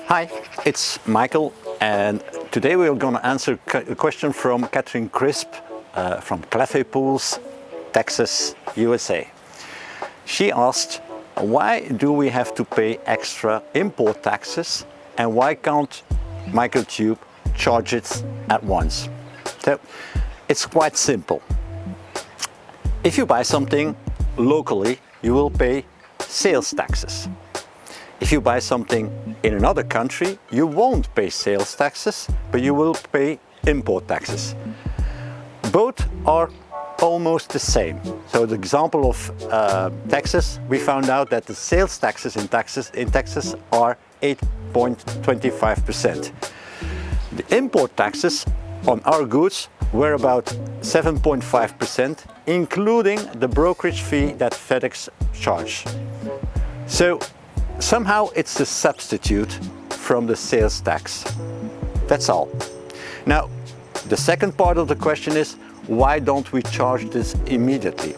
Hi, it's Michael, and today we're going to answer a question from Catherine Crisp from Cleffe Pools, Texas, USA. She asked, why do we have to pay extra import taxes and why can't Mikel Tube charge it at once? So it's quite simple. If you buy something locally, you will pay sales taxes. If you buy something in another country, you won't pay sales taxes, but you will pay import taxes. Both are almost the same. So the example of Texas, we found out that the sales taxes in Texas are 8.25%. The import taxes on our goods were about 7.5%, including the brokerage fee that FedEx charge. So somehow it's a substitute from the sales tax. That's all. Now, the second part of the question is, why don't we charge this immediately?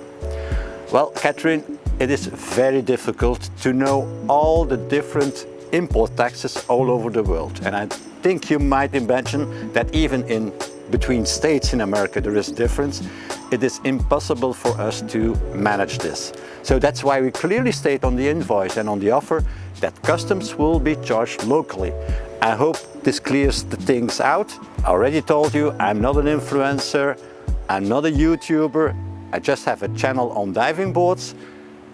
Well, Catherine, it is very difficult to know all the different import taxes all over the world. And I think you might imagine that even in between states in America there is a difference. It is impossible for us to manage this. So that's why we clearly state on the invoice and on the offer that customs will be charged locally. I hope this clears the things out. I already told you I'm not an influencer, I'm not a YouTuber, I just have a channel on diving boards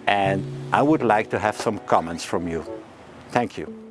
and I would like to have some comments from you. Thank you.